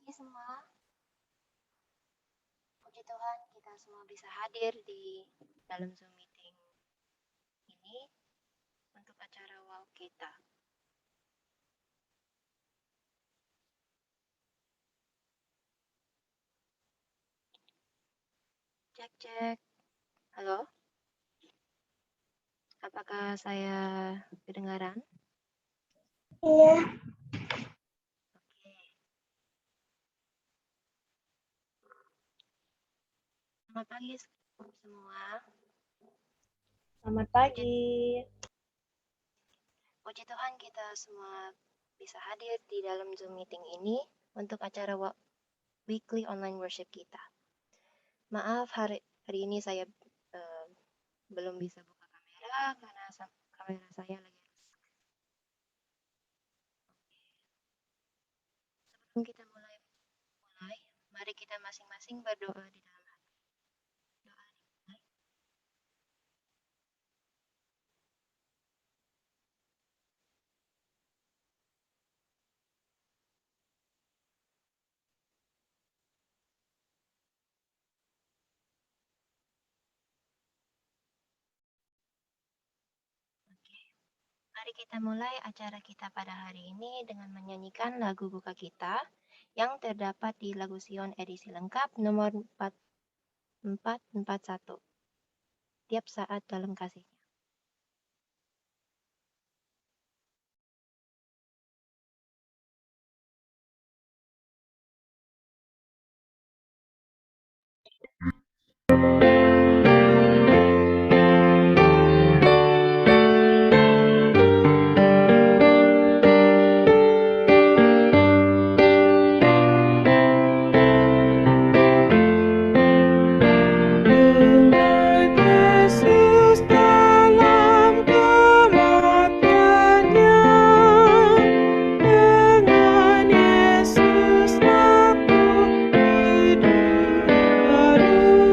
pagi semua. Puji Tuhan kita semua bisa hadir di dalam Zoom meeting ini untuk acara wow kita. Cek cek. Halo? Apakah saya kedengaran? Iya, Oke. Selamat pagi semua. selamat pagi. Puji Tuhan kita semua bisa hadir di dalam Zoom meeting ini untuk acara weekly online worship kita. Maaf hari ini saya belum bisa buka kamera karena kamera saya lagi rusak. Sebelum kita mulai, mari kita masing-masing berdoa di dalam hati. Doa dimulai. Oke. Mari kita mulai acara kita pada hari ini dengan menyanyikan lagu buka kita yang terdapat di lagu Sion edisi lengkap nomor 441. Tiap saat dalam kasih-Nya. Dengan Yesus dalam kematiannya, dengan Yesus aku hidup baru.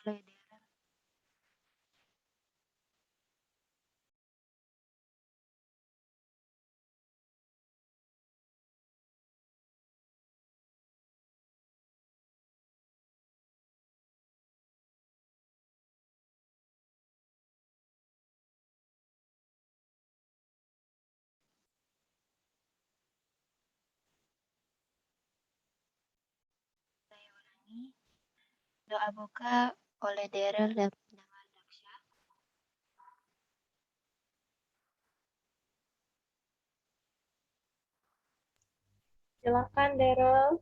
oleh Daryl. Saya ulangi. Doa buka oleh Daryl dan Daksha. Silakan Daryl.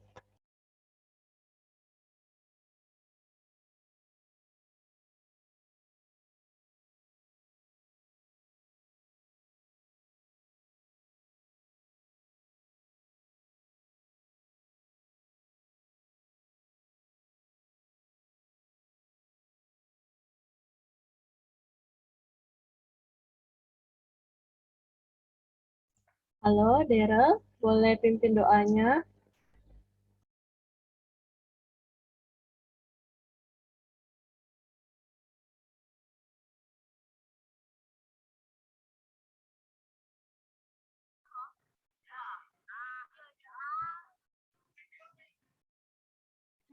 Halo Daryl, boleh pimpin doanya?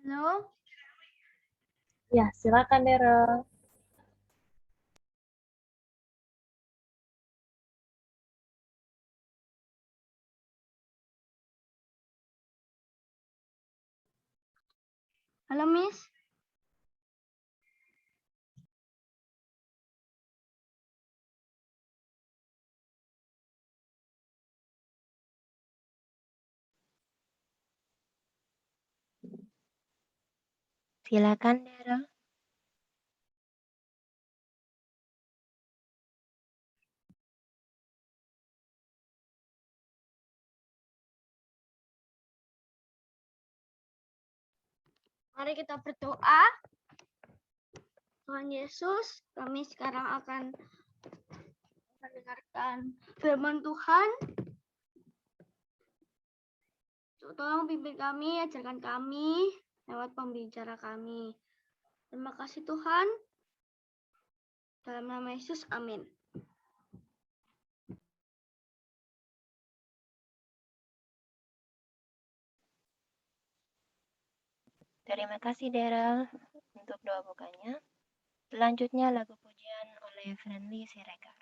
Halo, Ya, silakan Daryl. halo Miss. Silakan Daryl. Mari kita berdoa. Tuhan Yesus, kami sekarang akan mendengarkan firman Tuhan. Tolong pimpin kami, ajarkan kami lewat pembicara kami. Terima kasih Tuhan. Dalam nama Yesus, amin. Terima kasih Daryl untuk doa bukanya. Selanjutnya lagu pujian oleh Friendly Siregar.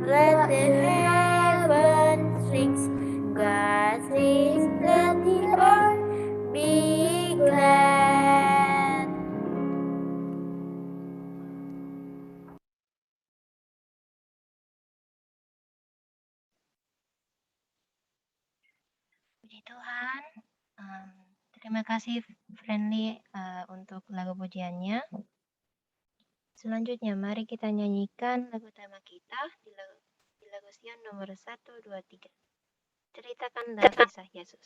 Let the heavens ring, God sings, let the earth be glad. Puji Tuhan. Terima kasih Friendly untuk lagu pujiannya. Selanjutnya mari kita nyanyikan lagu tema kita di lagu Sion nomor 1, 2, 3. Ceritakanlah kisah Yesus.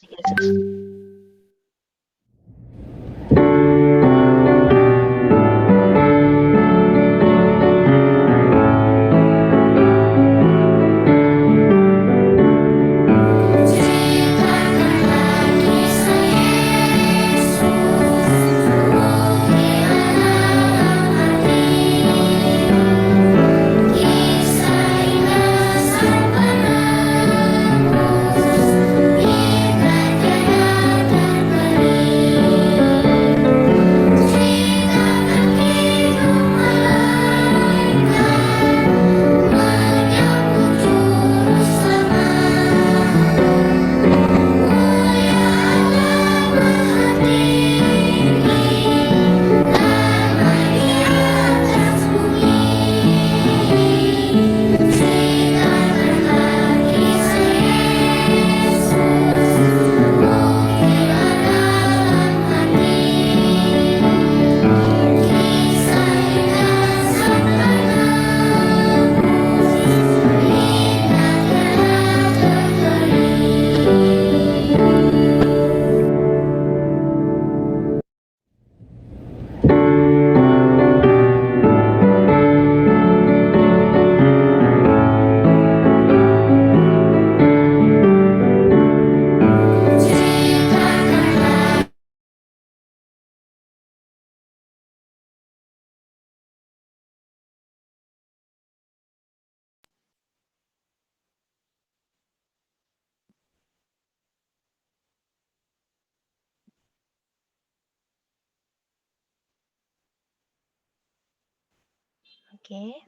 Oke.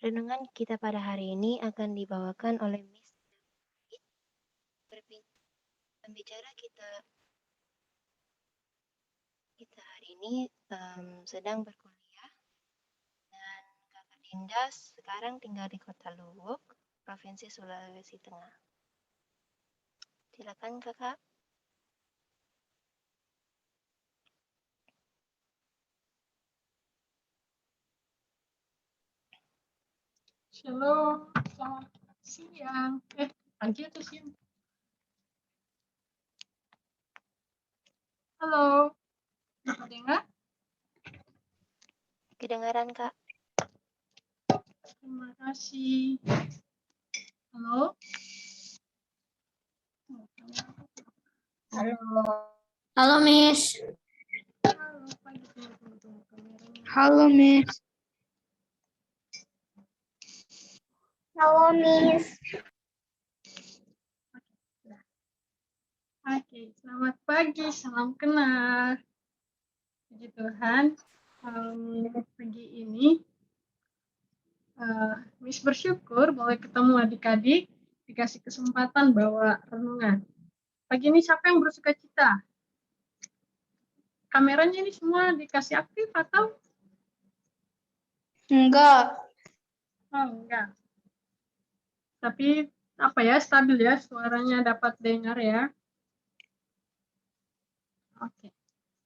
Renungan kita pada hari ini akan dibawakan oleh Miss David. Pembicara kita hari ini sedang berkuliah dan Kakak Dinda sekarang tinggal di Kota Luwuk, Provinsi Sulawesi Tengah. Silakan Kakak. Shalom, selamat siang. Pagi atau siang? Halo, bisa dengar? Kedengaran Kak. Terima kasih. Halo? Halo, Miss. Halo, pagi teman-teman. Kameranya. Halo, Miss. Halo, Miss. Oke, selamat pagi, salam kenal. Puji Tuhan, pagi ini Miss bersyukur boleh ketemu adik-adik, dikasih kesempatan bawa renungan. Pagi ini siapa yang bersuka cita? Kameranya ini semua dikasih aktif atau? Enggak. Oh, enggak. Tapi apa ya, stabil ya, suaranya dapat dengar ya. Oke,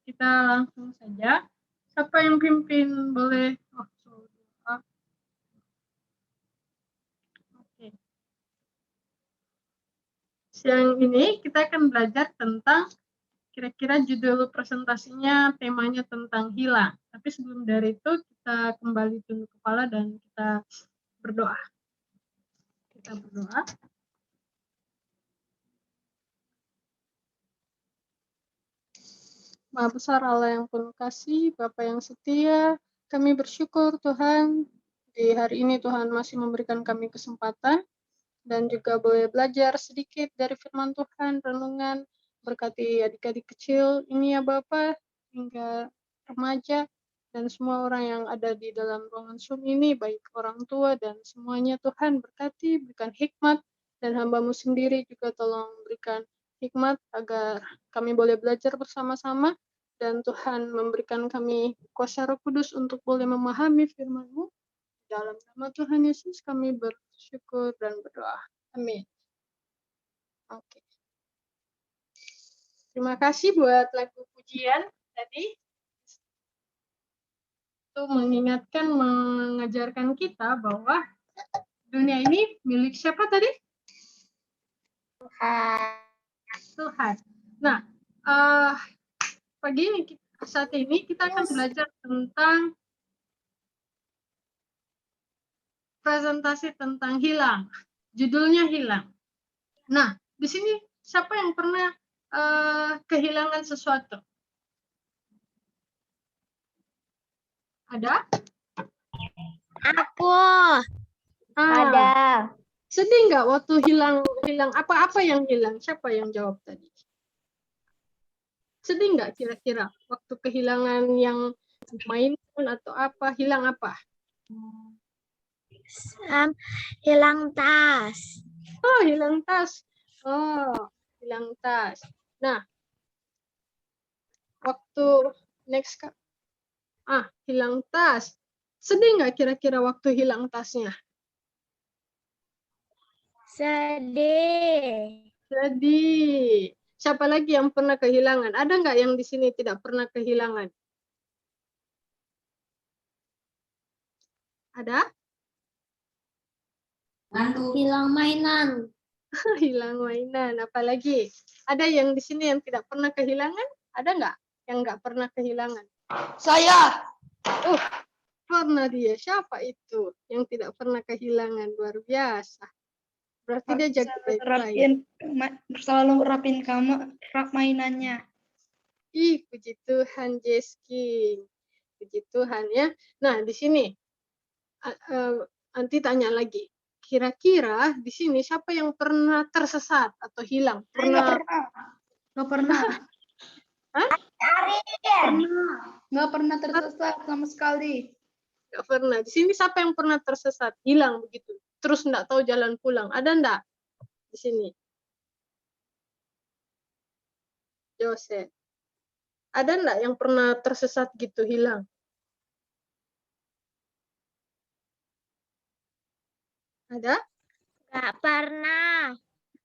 kita langsung saja. Siapa yang pimpin boleh? Oke. Siang ini kita akan belajar tentang kira-kira judul presentasinya, temanya tentang hilang. Tapi sebelum dari itu kita kembali tunduk kepala dan kita berdoa. Kita berdoa. Maha besar Allah yang penuh kasih, Bapa yang setia, kami bersyukur Tuhan, di hari ini Tuhan masih memberikan kami kesempatan, dan juga boleh belajar sedikit dari firman Tuhan, renungan, berkati adik-adik kecil ini ya Bapa, hingga remaja, dan semua orang yang ada di dalam ruangan Zoom ini, baik orang tua dan semuanya. Tuhan berkati, berikan hikmat, dan hamba-Mu sendiri juga tolong berikan hikmat agar kami boleh belajar bersama-sama, dan Tuhan memberikan kami kuasa Roh Kudus untuk boleh memahami firman-Mu. Dalam nama Tuhan Yesus kami bersyukur dan berdoa. Amin. Oke. Terima kasih buat lagu pujian tadi. Itu mengingatkan, mengajarkan kita bahwa dunia ini milik siapa tadi? Tuhan. Nah, pagi ini, saat ini kita akan belajar tentang presentasi tentang hilang. Judulnya hilang. Nah, di sini siapa yang pernah kehilangan sesuatu? Ada? Aku Ah, sedih nggak waktu hilang apa-apa yang hilang? Siapa yang jawab tadi? Sedih nggak kira-kira waktu kehilangan yang mainan atau apa? Hilang apa? hilang tas. Oh, hilang tas. Oh, hilang tas. Nah, waktu next hilang tas. Sedih nggak kira-kira waktu hilang tasnya? Sedih. Sedih. Siapa lagi yang pernah kehilangan? Ada nggak yang di sini tidak pernah kehilangan? Ada? Hilang mainan. Hilang mainan. Apalagi? Ada yang di sini yang tidak pernah kehilangan? Ada nggak yang nggak pernah kehilangan? Saya. Pernah dia. Siapa itu yang tidak pernah kehilangan? Luar biasa. Berarti dia jaga baik-baik. Selalu rapin mainannya. Ih, puji Tuhan, Jeski. Puji Tuhan ya. Nah, di sini nanti tanya lagi. Kira-kira di sini siapa yang pernah tersesat atau hilang? Pernah? Nggak pernah. Hah? Nggak pernah tersesat sama sekali. Nggak pernah. Di sini siapa yang pernah tersesat? Hilang begitu. Terus nggak tahu jalan pulang. Ada nggak di sini? Jose. Ada nggak yang pernah tersesat gitu, hilang? Ada? Gak pernah.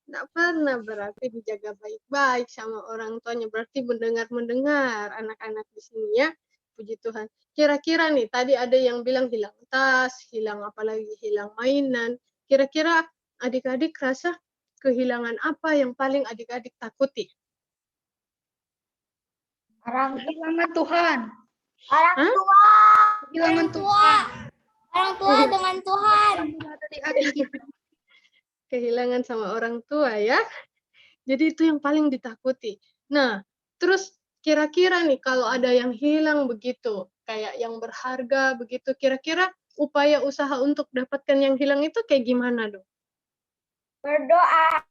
Nggak pernah, berarti dijaga baik-baik sama orang tuanya. Berarti mendengar anak-anak di sini ya. Puji Tuhan. Kira-kira nih, tadi ada yang bilang hilang tas, hilang apalagi hilang mainan. Kira-kira adik-adik rasa kehilangan apa yang paling adik-adik takuti? Kehilangan Tuhan. Orang Hah? tua. Kehilangan Orang tua. Orang tua dengan Tuhan. Kehilangan sama orang tua ya. Jadi itu yang paling ditakuti. Nah, terus kira-kira nih kalau ada yang hilang begitu, kayak yang berharga begitu, kira-kira upaya usaha untuk dapatkan yang hilang itu kayak gimana dong? Berdoa.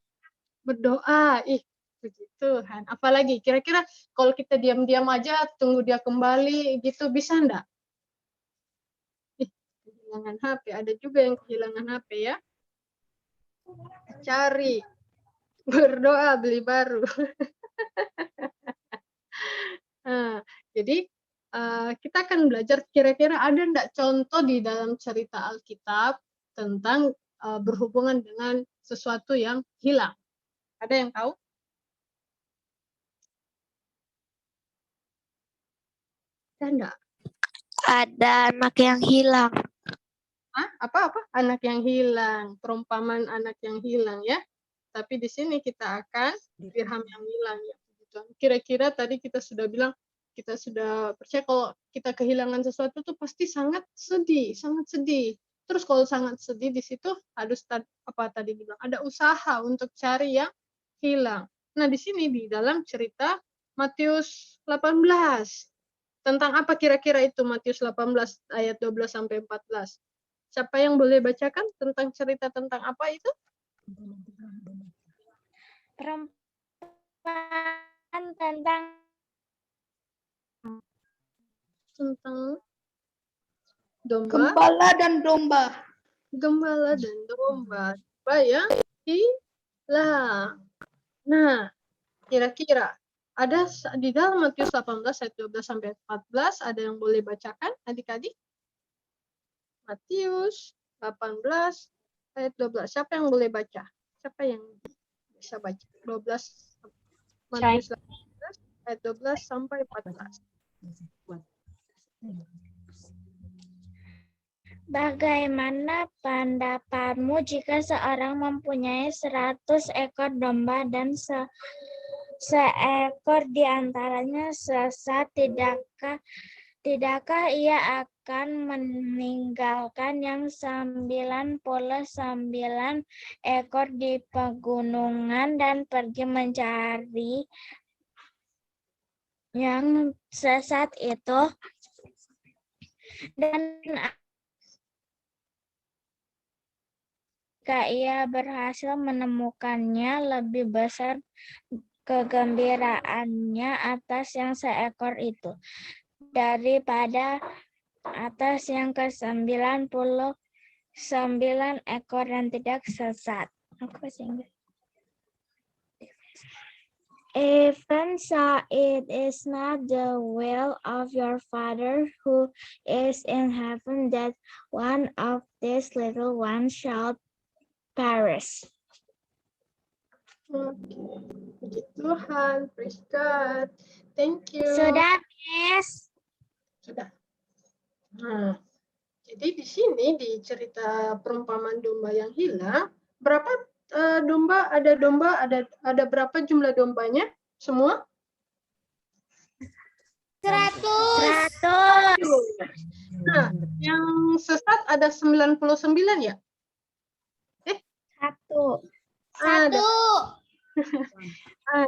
Berdoa. Ih, puji Tuhan. Apalagi kira-kira kalau kita diam-diam aja tunggu dia kembali gitu bisa enggak? Ih, kehilangan HP. Ada juga yang kehilangan HP ya. Cari. Berdoa beli baru. Nah, jadi kita akan belajar kira-kira ada enggak contoh di dalam cerita Alkitab tentang berhubungan dengan sesuatu yang hilang. Ada yang tahu? Ada enggak? Ada anak yang hilang. Apa-apa? Anak yang hilang, perumpamaan anak yang hilang ya. Tapi di sini kita akan dirham yang hilang ya. Kira-kira tadi kita sudah bilang, kita sudah percaya kalau kita kehilangan sesuatu tuh pasti sangat sedih, sangat sedih. Terus kalau sangat sedih di situ harus apa tadi bilang, ada usaha untuk cari yang hilang. Nah, di sini di dalam cerita Matius 18. Tentang apa kira-kira itu Matius 18 ayat 12 sampai 14? Siapa yang boleh bacakan tentang cerita tentang apa itu? Perempuan tentang Domba, Gembala dan domba. gembala dan domba. Domba yang hilang. Nah, kira-kira ada di dalam Matius 18 ayat 12 sampai 14 ada yang boleh bacakan adik-adik? Matius 18 ayat 12. Siapa yang boleh baca? Siapa yang bisa baca? 12 Matius 18 ayat 12 sampai 14. Bagaimana pendapatmu jika seorang mempunyai 100 ekor domba dan seekor di antaranya sesat, tidakkah ia akan meninggalkan yang 99 ekor di pegunungan dan pergi mencari yang sesat itu? Dan jika ia berhasil menemukannya, lebih besar kegembiraannya atas yang seekor itu daripada atas yang ke-99 ekor yang tidak sesat. Even so, it is not the will of your Father who is in heaven that one of these little ones shall perish. Oke, puji Tuhan, praise God. Thank you. Sudah, Miss. Sudah. Nah, jadi di sini di cerita perumpamaan domba yang hilang, berapa domba? Ada berapa jumlah dombanya? Semua? 100. Nah, yang sesat ada 99 ya? Satu. Ada.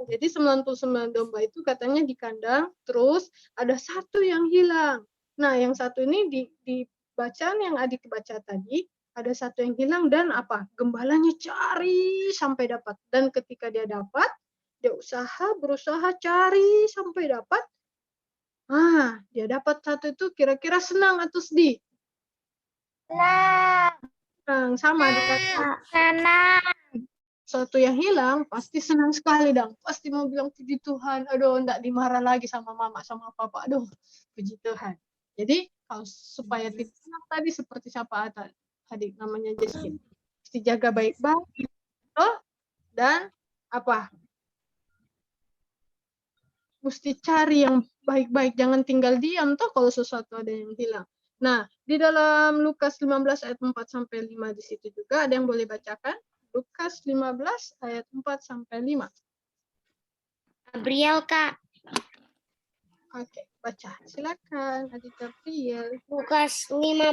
Jadi 99 domba itu katanya di kandang, terus ada satu yang hilang. Nah, yang satu ini di bacaan yang adik baca tadi, ada satu yang hilang dan apa? Gembalanya cari sampai dapat. Dan ketika dia dapat, dia berusaha cari sampai dapat. Dia dapat satu itu kira-kira senang atau sedih? Senang, sama dengan Senang. satu yang hilang pasti senang sekali dong, pasti mau bilang puji Tuhan, aduh enggak dimarah lagi sama mama sama papa, aduh puji Tuhan. Jadi kalau supaya tidak senang tadi seperti siapa adik namanya Jeskin, mesti jaga baik-baik dan apa, mesti cari yang baik-baik, jangan tinggal diam toh kalau sesuatu ada yang hilang. Nah, di dalam Lukas 15 ayat 4 sampai 5 di situ juga ada yang boleh bacakan? Lukas 15 ayat 4 sampai 5. Gabriel, Kak. Oke, baca. Silakan, Adik Gabriel. Lukas 15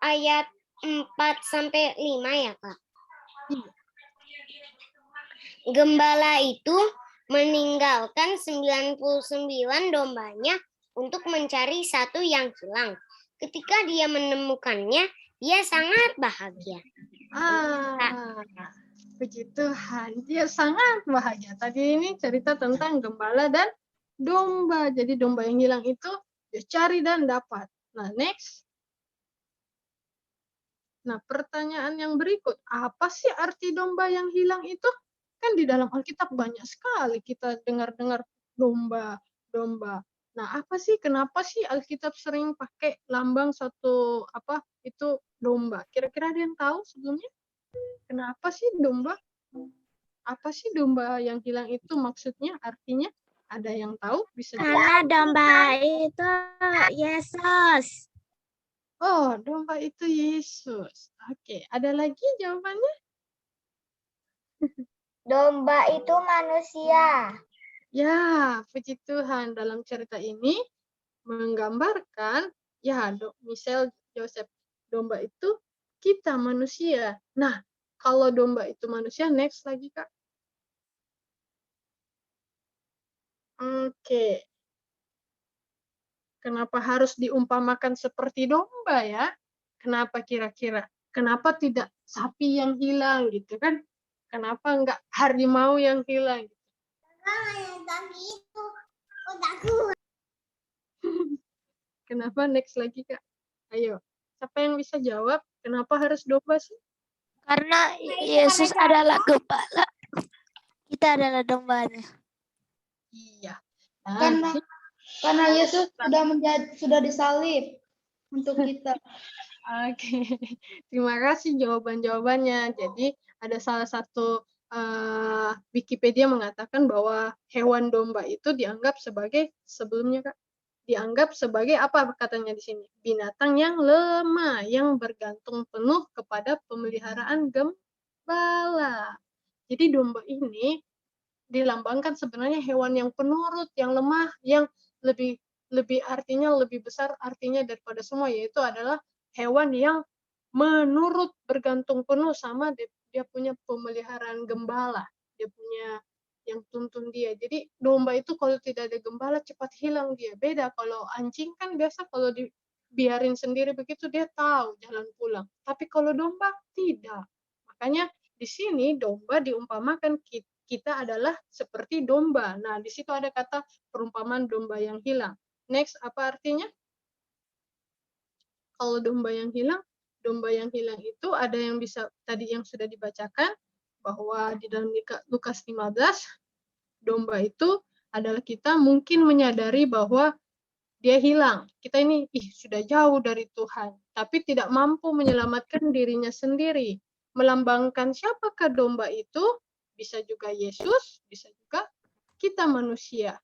ayat 4 sampai 5 ya, Kak. Gembala itu meninggalkan 99 dombanya untuk mencari satu yang hilang. Ketika dia menemukannya, dia sangat bahagia. Puji Tuhan, dia sangat bahagia. Tadi ini cerita tentang gembala dan domba. Jadi domba yang hilang itu dia cari dan dapat. Nah, next. Nah, pertanyaan yang berikut, apa sih arti domba yang hilang itu? Kan di dalam Alkitab banyak sekali kita dengar-dengar domba. Nah, apa sih, kenapa sih Alkitab sering pakai lambang satu itu domba? Kira-kira ada yang tahu sebelumnya? Kenapa sih domba? Apa sih domba yang hilang itu maksudnya, artinya? Ada yang tahu? Bisa Karena domba itu Yesus. Oh, domba itu Yesus. Oke, ada lagi jawabannya? Domba itu manusia. Ya, puji Tuhan. Dalam cerita ini menggambarkan, misal Joseph, domba itu kita manusia. Nah, kalau domba itu manusia, next lagi, Kak. Oke. Kenapa harus diumpamakan seperti domba ya? Kenapa kira-kira? Kenapa tidak sapi yang hilang gitu kan? Kenapa enggak harimau yang hilang? Kenapa next lagi, Kak? Ayo, siapa yang bisa jawab kenapa harus domba sih? Karena Yesus adalah gembala. Kita adalah dombanya. Iya. Nah, Karena Yesus sudah disalib untuk kita. Oke, terima kasih jawaban-jawabannya. Jadi ada salah satu Wikipedia mengatakan bahwa hewan domba itu dianggap sebagai sebelumnya Kak, dianggap sebagai apa katanya di sini? Binatang yang lemah, yang bergantung penuh kepada pemeliharaan gembala. Jadi domba ini dilambangkan sebenarnya hewan yang penurut, yang lemah, yang lebih artinya lebih besar artinya daripada semua, yaitu adalah hewan yang menurut, bergantung penuh sama dia punya pemeliharaan gembala, dia punya yang tuntun dia. Jadi domba itu kalau tidak ada gembala cepat hilang dia. Beda kalau anjing kan biasa kalau dibiarin sendiri begitu dia tahu jalan pulang. Tapi kalau domba tidak. Makanya di sini domba diumpamakan kita adalah seperti domba. Nah, di situ ada kata perumpamaan domba yang hilang. Next, apa artinya? Kalau domba yang hilang itu ada yang bisa tadi yang sudah dibacakan bahwa di dalam Lukas 15 domba itu adalah kita mungkin menyadari bahwa dia hilang. Kita ini sudah jauh dari Tuhan, tapi tidak mampu menyelamatkan dirinya sendiri. Melambangkan siapakah domba itu? Bisa juga Yesus, bisa juga kita manusia.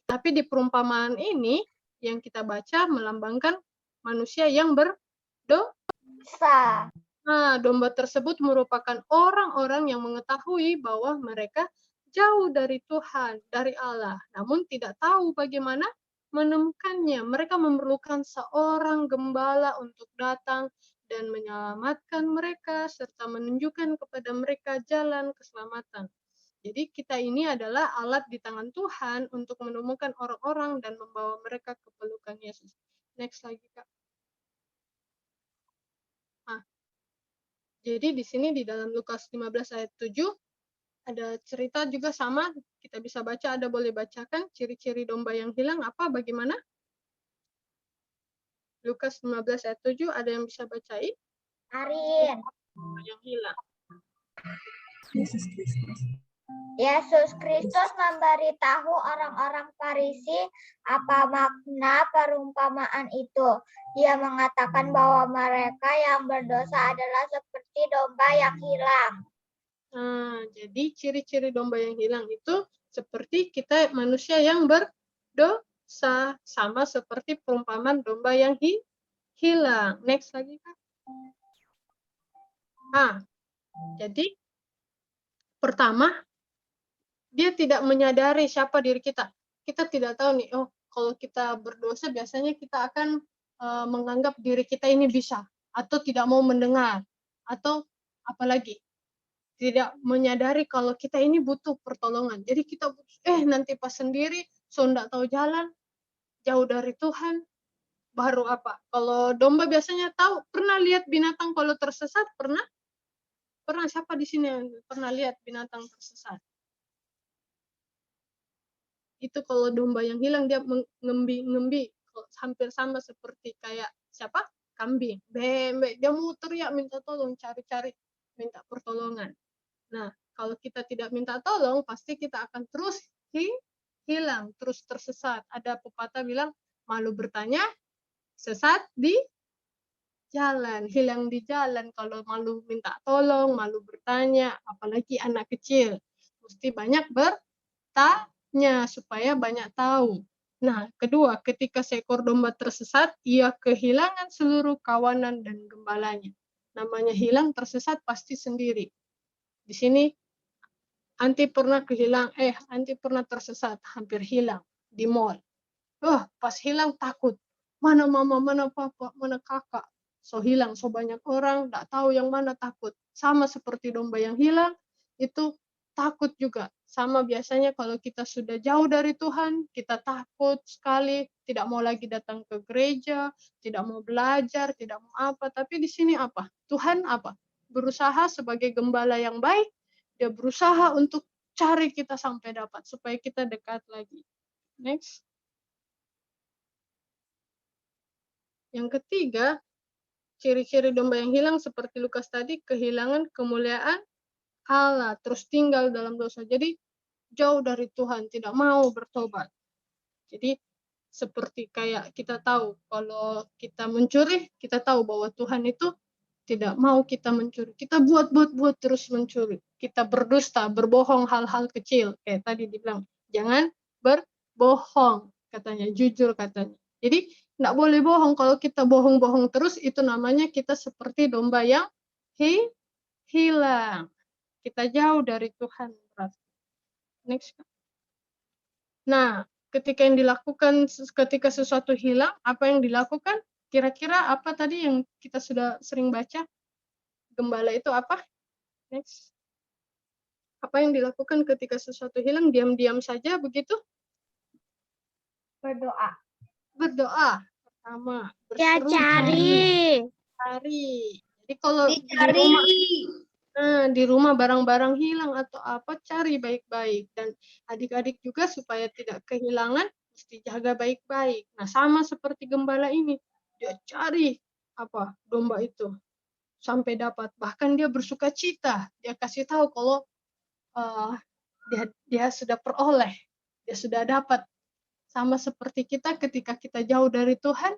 Tapi di perumpamaan ini yang kita baca melambangkan manusia yang berdosa. Nah, domba tersebut merupakan orang-orang yang mengetahui bahwa mereka jauh dari Tuhan, dari Allah, namun tidak tahu bagaimana menemukannya. Mereka memerlukan seorang gembala untuk datang dan menyelamatkan mereka serta menunjukkan kepada mereka jalan keselamatan. Jadi kita ini adalah alat di tangan Tuhan untuk menemukan orang-orang dan membawa mereka ke pelukan Yesus. Next lagi, Kak. Nah, jadi di sini di dalam Lukas 15 ayat 7 ada cerita juga sama, kita bisa baca, ada boleh bacakan ciri-ciri domba yang hilang apa, bagaimana? Lukas 15 ayat 7, ada yang bisa bacain? Arin. Domba yang hilang. Yesus Kristus memberitahu orang-orang Farisi apa makna perumpamaan itu. Dia mengatakan bahwa mereka yang berdosa adalah seperti domba yang hilang. Nah, jadi ciri-ciri domba yang hilang itu seperti kita manusia yang berdosa, sama seperti perumpamaan domba yang hilang. Next lagi, Kak. Nah, jadi pertama, dia tidak menyadari siapa diri kita. Kita tidak tahu nih, oh kalau kita berdosa biasanya kita akan menganggap diri kita ini bisa, atau tidak mau mendengar, atau apalagi tidak menyadari kalau kita ini butuh pertolongan. Jadi kita nanti pas sendiri, so nggak tahu jalan, jauh dari Tuhan, baru apa? Kalau domba biasanya tahu, pernah lihat binatang kalau tersesat? Pernah? Pernah siapa di sini yang pernah lihat binatang tersesat? Itu kalau domba yang hilang dia ngembi-ngembi, hampir sama seperti kayak siapa? Kambing. Bembe, dia muter ya minta tolong, cari-cari, minta pertolongan. Nah, kalau kita tidak minta tolong, pasti kita akan terus hilang, terus tersesat. Ada pepatah bilang, malu bertanya, sesat di jalan, hilang di jalan. Kalau malu minta tolong, malu bertanya, apalagi anak kecil, mesti banyak bertanya supaya banyak tahu. Nah, kedua, ketika seekor domba tersesat, ia kehilangan seluruh kawanan dan gembalanya. Namanya hilang, tersesat pasti sendiri. Di sini Anti pernah tersesat, hampir hilang di mall. Pas hilang takut. Mana mama, mana papa, mana kakak. So hilang, so banyak orang, nggak tahu yang mana takut. Sama seperti domba yang hilang, itu takut juga. Sama biasanya kalau kita sudah jauh dari Tuhan, kita takut sekali, tidak mau lagi datang ke gereja, tidak mau belajar, tidak mau apa. Tapi di sini apa? Tuhan apa? Berusaha sebagai gembala yang baik, dia berusaha untuk cari kita sampai dapat, supaya kita dekat lagi. Next. Yang ketiga, ciri-ciri domba yang hilang seperti Lukas tadi, kehilangan kemuliaan Allah, terus tinggal dalam dosa. Jadi jauh dari Tuhan, tidak mau bertobat. Jadi seperti kayak kita tahu kalau kita mencuri, kita tahu bahwa Tuhan itu tidak mau kita mencuri. Kita buat terus mencuri. Kita berdusta, berbohong hal-hal kecil. Kayak tadi dibilang, jangan berbohong katanya, jujur katanya. Jadi tidak boleh bohong. Kalau kita bohong-bohong terus, itu namanya kita seperti domba yang hilang. Kita jauh dari Tuhan. Next. Nah, ketika yang dilakukan, ketika sesuatu hilang, apa yang dilakukan? Kira-kira apa tadi yang kita sudah sering baca? Gembala itu apa? Next. Apa yang dilakukan ketika sesuatu hilang? Diam-diam saja begitu? Berdoa. Berdoa. Pertama. Ya, Berseru, cari. Jadi kalau di rumah barang-barang hilang atau apa, cari baik-baik. Dan adik-adik juga supaya tidak kehilangan, mesti jaga baik-baik. Nah, sama seperti gembala ini. Dia cari domba itu sampai dapat. Bahkan dia bersuka cita. Dia kasih tahu kalau dia sudah peroleh, dia sudah dapat. Sama seperti kita ketika kita jauh dari Tuhan,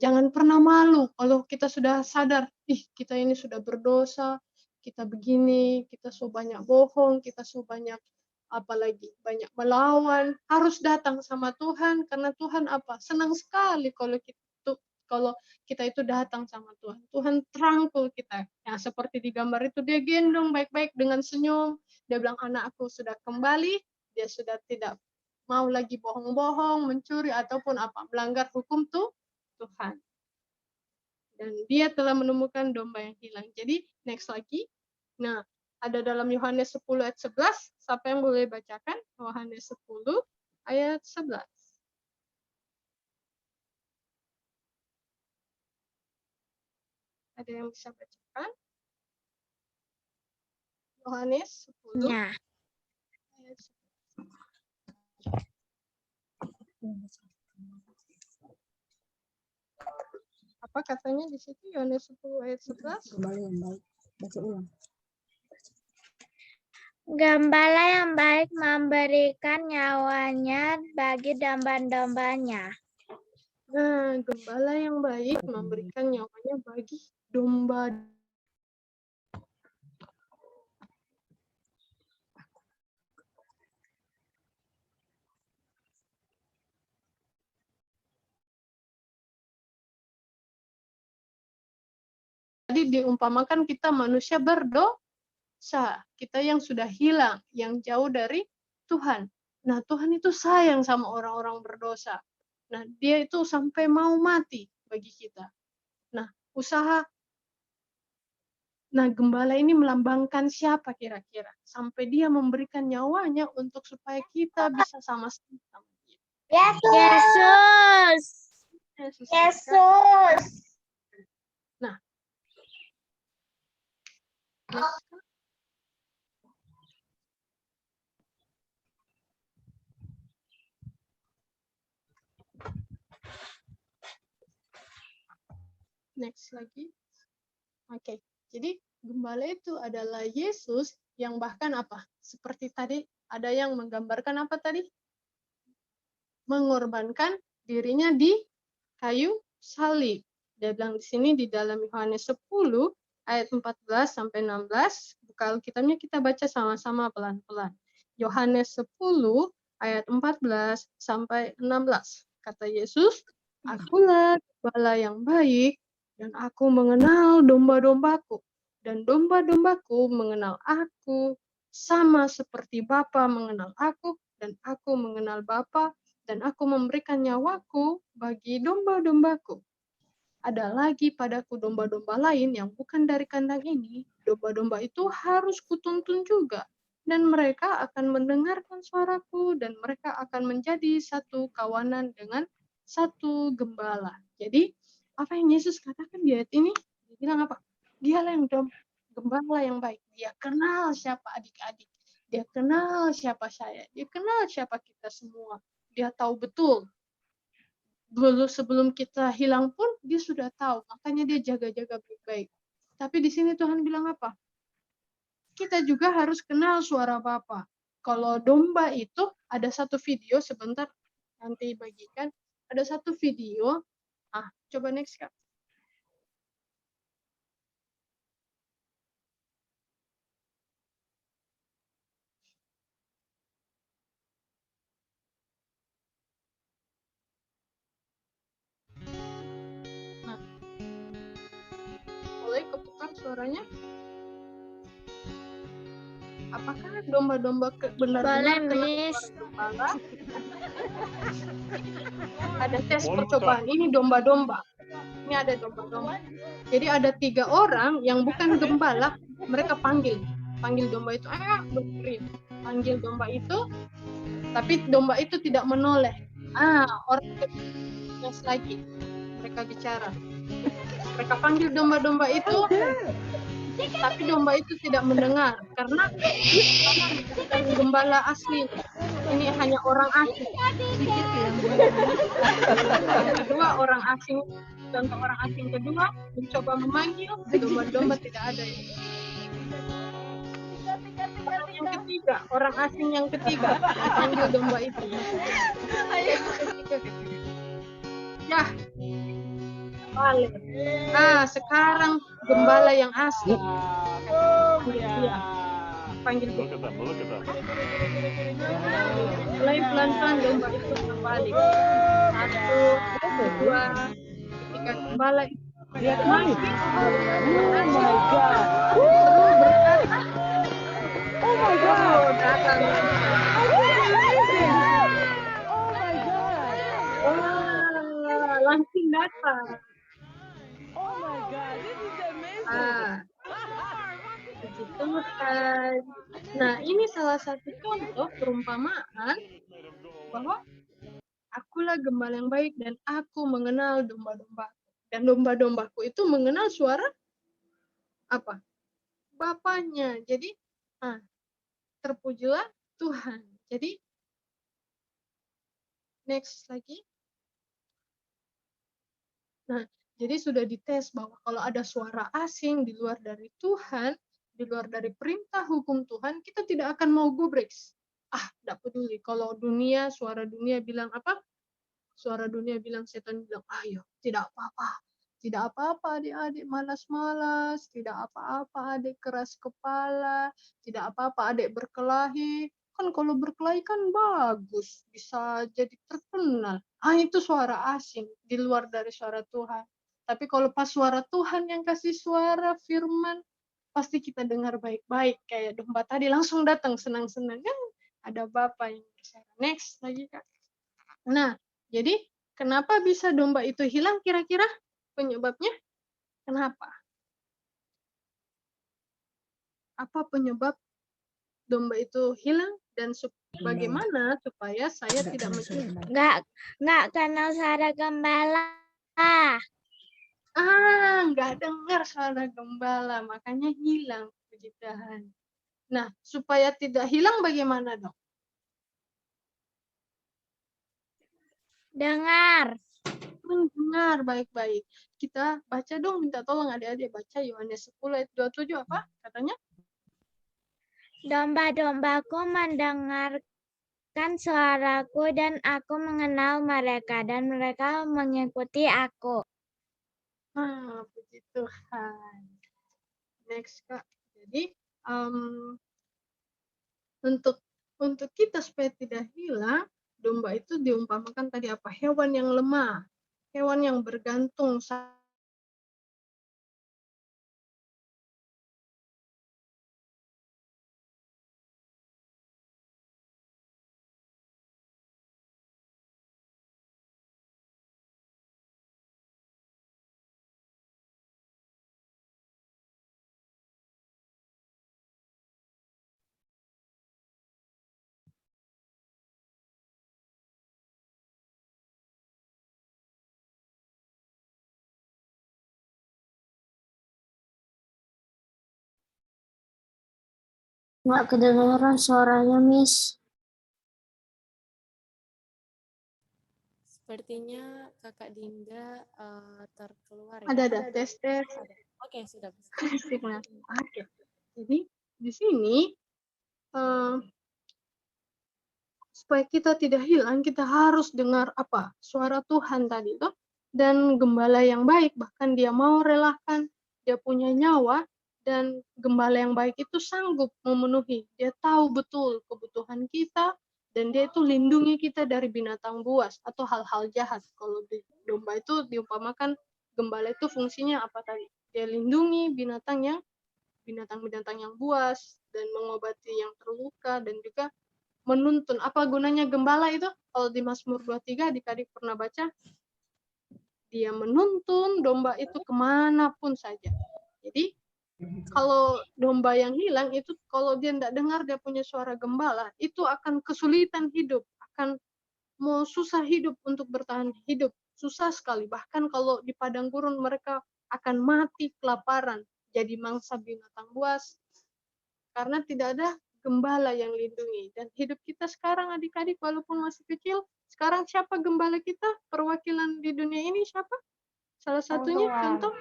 jangan pernah malu kalau kita sudah sadar, kita ini sudah berdosa, kita begini, kita so banyak bohong, kita so banyak apalagi banyak melawan, harus datang sama Tuhan karena Tuhan senang sekali kalau kita itu datang sama Tuhan. Tuhan terangkul kita. Ya, seperti di gambar itu, dia gendong baik-baik dengan senyum. Dia bilang, anakku sudah kembali, dia sudah tidak mau lagi bohong-bohong, mencuri, ataupun melanggar hukum Tuhan. Dan dia telah menemukan domba yang hilang. Jadi, next lagi. Nah, ada dalam Yohanes 10 ayat 11. Siapa yang boleh bacakan? Yohanes 10 ayat 11. Ada yang bisa bacakan? Yohanes 10 Ya. ayat 11. Apa katanya di situ? Yohanes 10 ayat 11. Gembala yang baik memberikan nyawanya bagi domba-dombanya. Nah, gembala yang baik memberikan nyawanya bagi domba. Tadi diumpamakan kita manusia berdosa, kita yang sudah hilang, yang jauh dari Tuhan. Nah, Tuhan itu sayang sama orang-orang berdosa. Nah, dia itu sampai mau mati bagi kita. Nah, gembala ini melambangkan siapa kira-kira? Sampai dia memberikan nyawanya untuk supaya kita bisa sama-sama sama dia. Yesus. Yesus. Nah, next lagi. Oke, jadi gembala itu adalah Yesus yang bahkan seperti tadi ada yang menggambarkan apa tadi? Mengorbankan dirinya di kayu salib. Dia bilang di sini di dalam Yohanes 10 ayat 14 sampai 16. Buka Alkitabnya, kita baca sama-sama pelan-pelan. Yohanes 10 ayat 14 sampai 16. Kata Yesus, akulah gembala yang baik, dan aku mengenal domba-dombaku, dan domba-dombaku mengenal aku, sama seperti Bapa mengenal aku, dan aku mengenal Bapa, dan aku memberikan nyawaku bagi domba-dombaku. Ada lagi padaku domba-domba lain yang bukan dari kandang ini. Domba-domba itu harus kutuntun juga, dan mereka akan mendengarkan suaraku, dan mereka akan menjadi satu kawanan dengan satu gembala. Jadi, apa yang Yesus katakan di ayat ini? Dia bilang apa? Dialah yang gembala yang baik. Dia kenal siapa adik-adik. Dia kenal siapa saya. Dia kenal siapa kita semua. Dia tahu betul dulu sebelum kita hilang pun dia sudah tahu, makanya dia jaga-jaga baik-baik. Tapi di sini Tuhan bilang apa? Kita juga harus kenal suara Bapa. Kalau domba itu ada satu video sebentar nanti bagikan, ada satu video. Coba next Kak. Nah, mulai keputar suaranya. Apakah domba-domba benar-benar kenal suara gembala? Ada tes percobaan. Ini domba-domba. Ini ada domba-domba. Jadi ada 3 orang yang bukan gembala, mereka panggil domba itu, berdiri. Panggil domba itu, tapi domba itu tidak menoleh. Orang terus lagi mereka bicara. Mereka panggil domba-domba itu, tapi domba itu tidak mendengar karena bukan gembala asli. Ini hanya orang asing. Yang kedua orang asing, contoh orang asing kedua mencoba memanggil domba-domba, tidak ada. Yang ketiga, orang asing yang ketiga memanggil domba itu. Ya, balik. Sekarang gembala yang asli. Panggil dia. Mulai pelan-pelan domba itu berbalik. 1, 2, ketika gembala itu lihat lagi. Oh my God. Terus berkata, oh my God. Datang. Langsung datang. Oh my God, this is amazing. Puji Tuhan. Nah, ini salah satu contoh perumpamaan bahwa akulah gembala yang baik dan aku mengenal domba-domba. Dan domba-dombaku itu mengenal suara apa? Bapaknya. Jadi, terpujilah Tuhan. Jadi, next lagi. Nah, jadi sudah dites bahwa kalau ada suara asing di luar dari Tuhan, di luar dari perintah hukum Tuhan, kita tidak akan mau gubreks. Tidak peduli. Kalau dunia, suara dunia bilang apa? Suara dunia bilang, setan bilang, ayo, tidak apa-apa. Tidak apa-apa adik-adik malas-malas, tidak apa-apa adik keras kepala, tidak apa-apa adik berkelahi. Kan kalau berkelahi kan bagus, bisa jadi terkenal. Itu suara asing, di luar dari suara Tuhan. Tapi kalau pas suara Tuhan yang kasih suara firman, pasti kita dengar baik-baik. Kayak domba tadi langsung datang senang-senang. Ada Bapa yang bicara. Next lagi Kak. Nah, jadi kenapa bisa domba itu hilang kira-kira? Penyebabnya? Kenapa? Apa penyebab domba itu hilang dan bagaimana supaya saya tidak mencuri? Nggak kenal suara gembala. Nggak dengar suara gembala, makanya hilang. Puji Tuhan. Nah, supaya tidak hilang bagaimana dong? Dengar. Dengar baik-baik. Kita baca dong, minta tolong adik-adik baca Yohanes 10 ayat 27 apa katanya? Domba-dombaku mendengarkan suaraku dan aku mengenal mereka dan mereka mengikuti aku. Puji Tuhan. Next Kak. Jadi untuk kita supaya tidak hilang, domba itu diumpamakan tadi apa? Hewan yang lemah, hewan yang bergantung. Nggak kedengaran suaranya, Miss. Sepertinya Kakak Dinda terkeluar ya. Ada tes. Ada. Oke, sudah bisa. Signal. Oke. Jadi di sini supaya kita tidak hilang, kita harus dengar apa? Suara Tuhan tadi itu. Dan gembala yang baik, bahkan dia mau relakan, dia punya nyawa, dan gembala yang baik itu sanggup memenuhi. Dia tahu betul kebutuhan kita, dan dia itu lindungi kita dari binatang buas atau hal-hal jahat. Kalau di domba itu diumpamakan, gembala itu fungsinya apa tadi? Dia lindungi binatang-binatang yang buas, dan mengobati yang terluka, dan juga menuntun. Apa gunanya gembala itu? Kalau di Mazmur 23 adik-adik pernah baca, dia menuntun domba itu kemanapun saja. Jadi kalau domba yang hilang itu, kalau dia tidak dengar dia punya suara gembala, itu akan kesulitan hidup, akan mau susah hidup untuk bertahan hidup, susah sekali. Bahkan kalau di padang gurun mereka akan mati kelaparan, jadi mangsa binatang buas, karena tidak ada gembala yang lindungi. Dan hidup kita sekarang adik-adik walaupun masih kecil, sekarang siapa gembala kita? Perwakilan di dunia ini siapa? Salah satunya contoh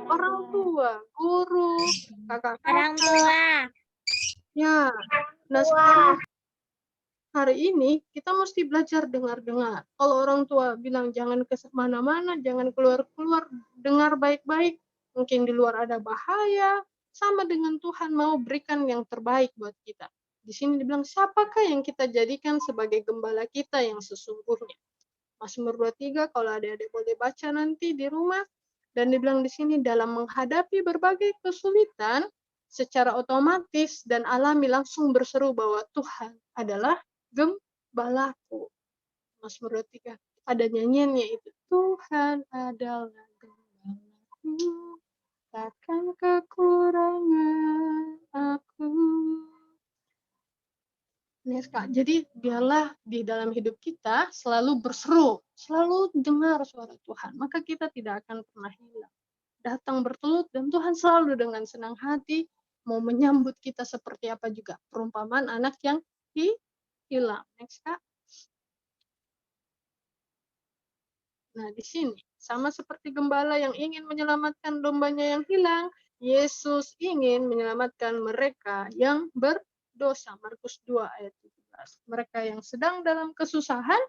orang tua, guru, kakak-kakak. Ya, nah sekarang hari ini kita mesti belajar dengar-dengar. Kalau orang tua bilang jangan ke mana-mana, jangan keluar-keluar, dengar baik-baik. Mungkin di luar ada bahaya, sama dengan Tuhan mau berikan yang terbaik buat kita. Di sini dibilang, siapakah yang kita jadikan sebagai gembala kita yang sesungguhnya? Mazmur 23, kalau adik-adik boleh baca nanti di rumah. Dan dibilang di sini, dalam menghadapi berbagai kesulitan, secara otomatis dan alami langsung berseru bahwa Tuhan adalah gembalaku. Mazmur 23. Ada nyanyiannya itu. Tuhan adalah gembalaku, takkan kekurangan aku. Jadi biarlah di dalam hidup kita selalu berseru, selalu dengar suara Tuhan. Maka kita tidak akan pernah hilang. Datang bertelut dan Tuhan selalu dengan senang hati mau menyambut kita seperti apa juga. Perumpamaan anak yang hilang. Next, Kak. Nah, di sini sama seperti gembala yang ingin menyelamatkan dombanya yang hilang, Yesus ingin menyelamatkan mereka yang berdosa. Markus 2 ayat 17. Mereka yang sedang dalam kesusahan,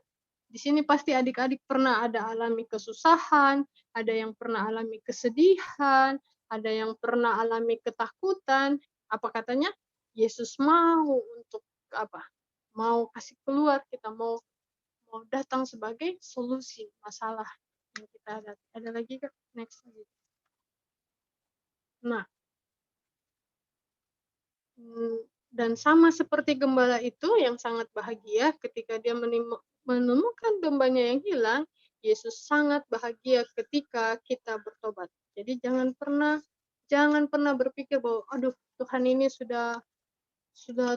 di sini pasti adik-adik pernah ada alami kesusahan, ada yang pernah alami kesedihan, ada yang pernah alami ketakutan. Apa katanya? Yesus mau untuk apa? Mau kasih keluar, kita mau datang sebagai solusi masalah yang kita hadapi. Ada lagi Kak? Next lagi. Nah, dan sama seperti gembala itu yang sangat bahagia ketika dia menemukan dombanya yang hilang, Yesus sangat bahagia ketika kita bertobat. Jadi jangan pernah berpikir bahwa aduh Tuhan ini sudah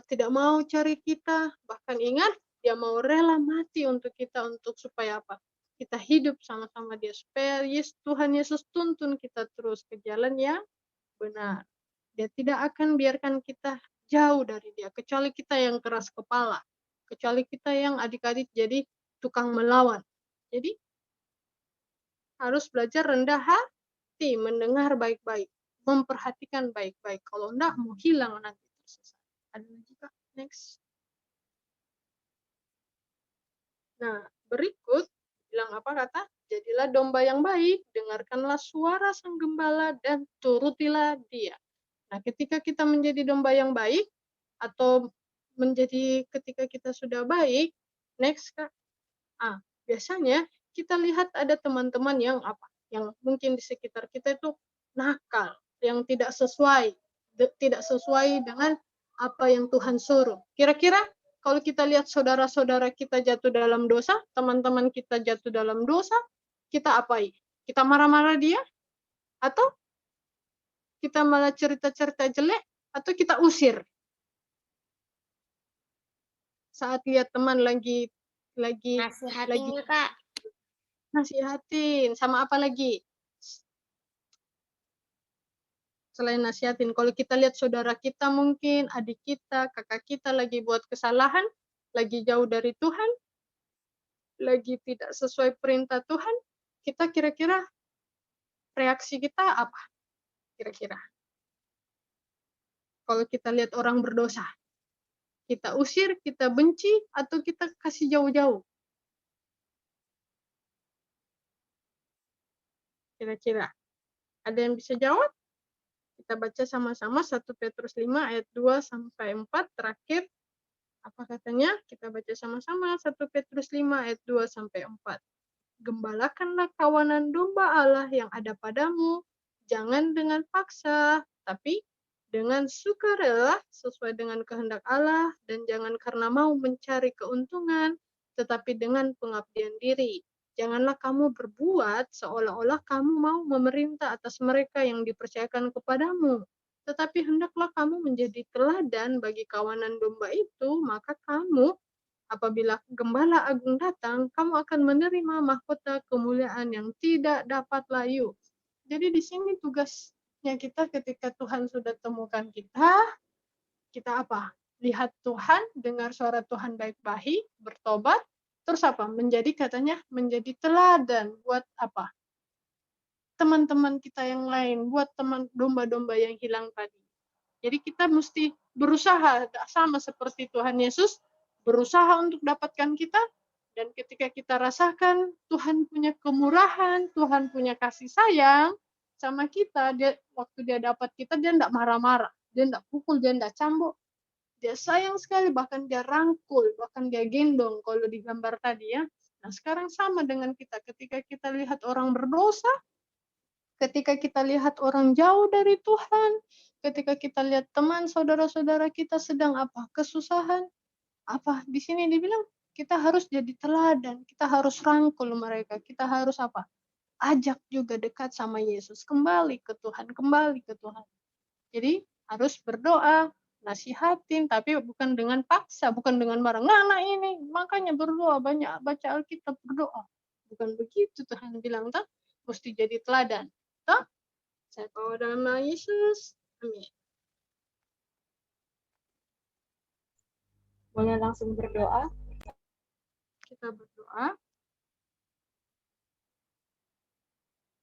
tidak mau cari kita, bahkan ingat dia mau rela mati untuk kita, untuk supaya apa? Kita hidup sama-sama dia, supaya Tuhan Yesus tuntun kita terus ke jalan yang benar. Dia tidak akan biarkan kita jauh dari dia, kecuali kita yang keras kepala, kecuali kita yang adik-adik jadi tukang melawan. Jadi harus belajar rendah hati, mendengar baik-baik, memperhatikan baik-baik. Kalau enggak, mau hilang nanti tersesat. Ada lagi Kak? Next. Nah, berikut bilang apa kata? Jadilah domba yang baik, dengarkanlah suara sang gembala dan turutilah dia. Nah, ketika kita menjadi domba yang baik atau ketika kita sudah baik, next Kak. Biasanya kita lihat ada teman-teman yang apa? Yang mungkin di sekitar kita itu nakal, yang tidak sesuai dengan apa yang Tuhan suruh. Kira-kira kalau kita lihat saudara-saudara kita jatuh dalam dosa, teman-teman kita jatuh dalam dosa, kita apai? Kita marah-marah dia? Atau kita malah cerita-cerita jelek? Atau kita usir? Saat lihat teman lagi Nasihatin Kak. Nasihatin. Sama apa lagi? Selain nasihatin, kalau kita lihat saudara kita mungkin, adik kita, kakak kita lagi buat kesalahan, lagi jauh dari Tuhan, lagi tidak sesuai perintah Tuhan, kita kira-kira reaksi kita apa? Kira-kira. Kalau kita lihat orang berdosa, kita usir, kita benci, atau kita kasih jauh-jauh? Kira-kira. Ada yang bisa jawab? Kita baca sama-sama 1 Petrus 5 ayat 2 sampai 4 terakhir. Apa katanya? Kita baca sama-sama 1 Petrus 5 ayat 2 sampai 4. Gembalakanlah kawanan domba Allah yang ada padamu, jangan dengan paksa, tapi dengan sukarela sesuai dengan kehendak Allah, dan jangan karena mau mencari keuntungan, tetapi dengan pengabdian diri. Janganlah kamu berbuat seolah-olah kamu mau memerintah atas mereka yang dipercayakan kepadamu, tetapi hendaklah kamu menjadi teladan bagi kawanan domba itu, maka kamu, apabila Gembala Agung datang, kamu akan menerima mahkota kemuliaan yang tidak dapat layu. Jadi di sini tugasnya kita ketika Tuhan sudah temukan kita apa? Lihat Tuhan, dengar suara Tuhan baik-baik, bertobat, terus apa? Menjadi teladan buat apa? Teman-teman kita yang lain, buat teman domba-domba yang hilang tadi. Jadi kita mesti berusaha, sama seperti Tuhan Yesus, berusaha untuk dapatkan kita, dan ketika kita rasakan Tuhan punya kemurahan, Tuhan punya kasih sayang sama kita, waktu dia dapat kita, dia tidak marah-marah, dia tidak pukul, dia tidak cambuk, dia sayang sekali, bahkan dia rangkul, bahkan dia gendong, kalau di gambar tadi ya. Nah sekarang sama dengan kita, ketika kita lihat orang berdosa, ketika kita lihat orang jauh dari Tuhan, ketika kita lihat teman saudara-saudara kita sedang apa? Kesusahan. Apa? Di sini dibilang kita harus jadi teladan, kita harus rangkul mereka, kita harus apa? Ajak juga dekat sama Yesus, kembali ke Tuhan, kembali ke Tuhan. Jadi harus berdoa, nasihatin, tapi bukan dengan paksa, bukan dengan marah. Nah ini, makanya berdoa, banyak baca Alkitab, berdoa. Bukan begitu Tuhan bilang, tak? Mesti jadi teladan. Tak? Saya bawa dalam nama Yesus. Amin. Boleh langsung berdoa? Kita berdoa.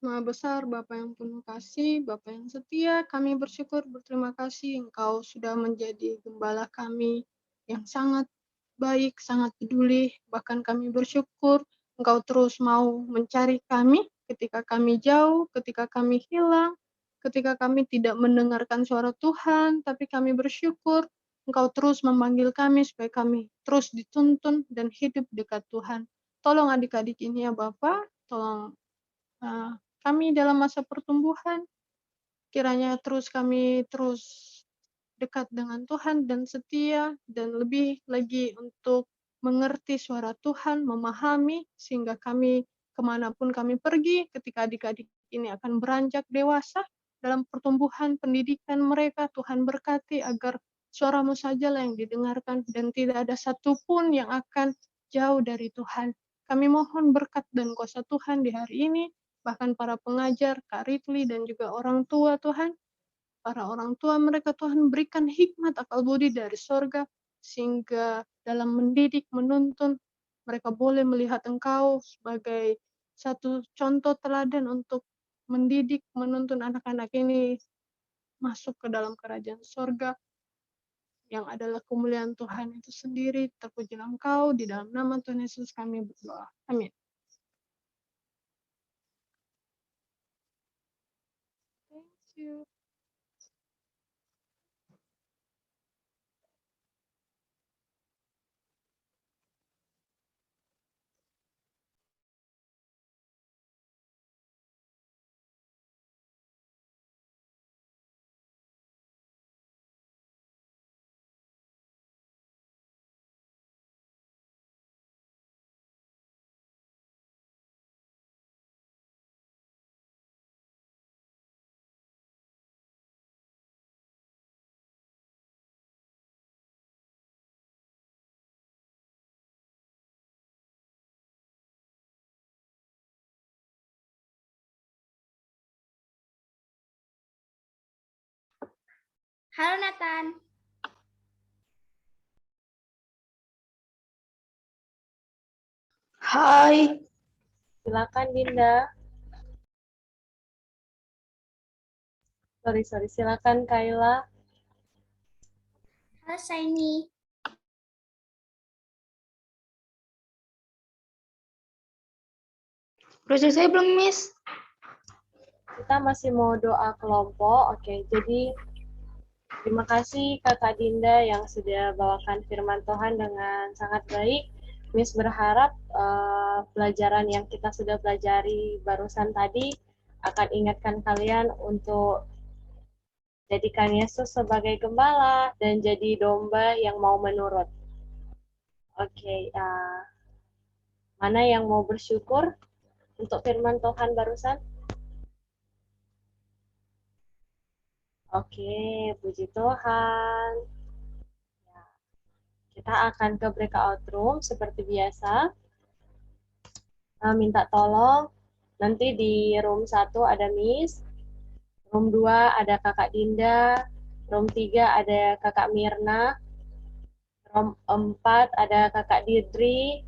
Maha besar, Bapa yang penuh kasih, Bapa yang setia, kami bersyukur, berterima kasih Engkau sudah menjadi gembala kami yang sangat baik, sangat peduli. Bahkan kami bersyukur Engkau terus mau mencari kami ketika kami jauh, ketika kami hilang, ketika kami tidak mendengarkan suara Tuhan, tapi kami bersyukur Engkau terus memanggil kami supaya kami terus dituntun dan hidup dekat Tuhan. Tolong adik-adik ini ya Bapak, tolong kami dalam masa pertumbuhan, kiranya kami terus dekat dengan Tuhan dan setia, dan lebih lagi untuk mengerti suara Tuhan, memahami, sehingga kami kemanapun kami pergi, ketika adik-adik ini akan beranjak dewasa, dalam pertumbuhan pendidikan mereka, Tuhan berkati agar suara-Mu sajalah yang didengarkan, dan tidak ada satupun yang akan jauh dari Tuhan. Kami mohon berkat dan kuasa Tuhan di hari ini, bahkan para pengajar, Kak Ritli, dan juga orang tua Tuhan, para orang tua mereka Tuhan berikan hikmat akal budi dari sorga, sehingga dalam mendidik, menuntun, mereka boleh melihat Engkau sebagai satu contoh teladan untuk mendidik, menuntun anak-anak ini masuk ke dalam kerajaan sorga, yang adalah kemuliaan Tuhan itu sendiri. Terpujilah Engkau, di dalam nama Tuhan Yesus kami berdoa. Amin. Thank you. Halo Nathan. Hai. Silakan Dinda. Sorry, silakan Kayla. Halo Saini. Udah selesai belum, Miss? Kita masih mau doa kelompok. Oke, jadi terima kasih Kakak Dinda yang sudah bawakan firman Tuhan dengan sangat baik. Miss berharap pelajaran yang kita sudah pelajari barusan tadi akan ingatkan kalian untuk jadikan Yesus sebagai gembala dan jadi domba yang mau menurut. Oke, mana yang mau bersyukur untuk firman Tuhan barusan? Oke, puji Tuhan. Ya, kita akan ke breakout room seperti biasa. Minta tolong, nanti di room 1 ada Miss, room 2 ada Kakak Dinda, room 3 ada Kakak Mirna, room 4 ada Kakak Didri,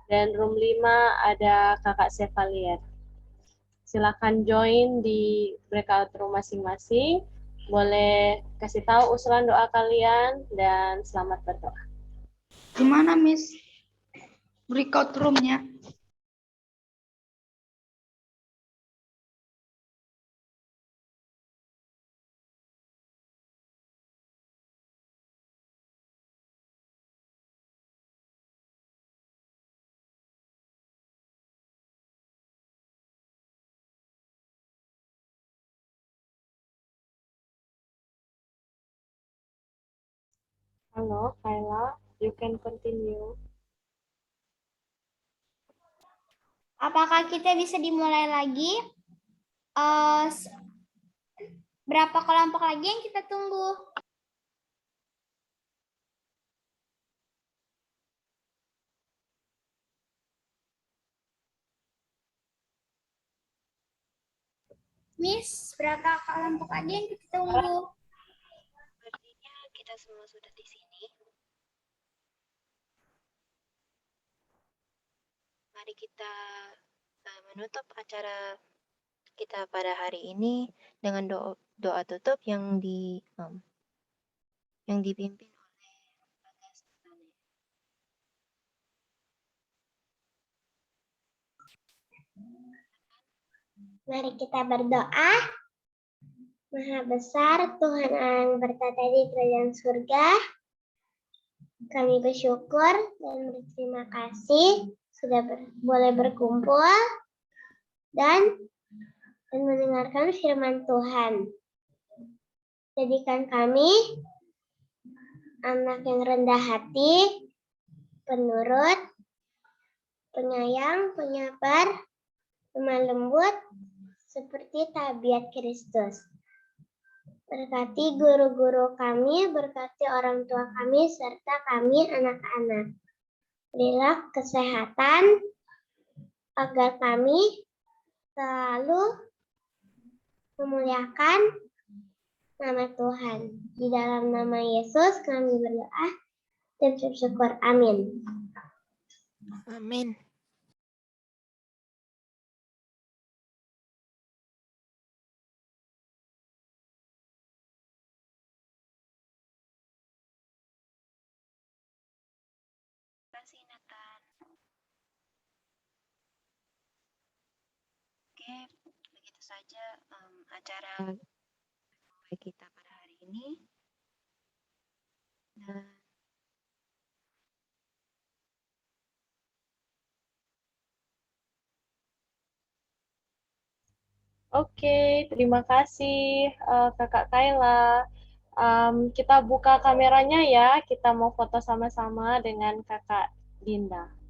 dan room 5 ada Kakak Sevalier. Silakan join di breakout room masing-masing. Boleh kasih tahu usulan doa kalian dan selamat berdoa. Gimana, Miss? Breakout room-nya. Halo, Kayla, you can continue. Apakah kita bisa dimulai lagi? Berapa kelompok lagi yang kita tunggu? Miss, berapa kelompok lagi yang kita tunggu? Sepertinya kita semua sudah di sini. Mari kita menutup acara kita pada hari ini dengan doa tutup yang dipimpin oleh Bagas Tane. Mari kita berdoa. Maha besar Tuhan yang bertata di kerajaan surga. Kami bersyukur dan berterima kasih sudah boleh berkumpul dan mendengarkan firman Tuhan. Jadikan kami anak yang rendah hati, penurut, penyayang, penyabar, lemah lembut, seperti tabiat Kristus. Berkati guru-guru kami, berkati orang tua kami, serta kami anak-anak. Berilah kesehatan agar kami selalu memuliakan nama Tuhan. Di dalam nama Yesus kami berdoa dan bersyukur. Amin. Amin. Terima kasih Nathan. Oke, begitu saja acara kita pada hari ini. Dan Oke, terima kasih Kakak Kayla. Kita buka kameranya ya, kita mau foto sama-sama dengan Kakak Dinda.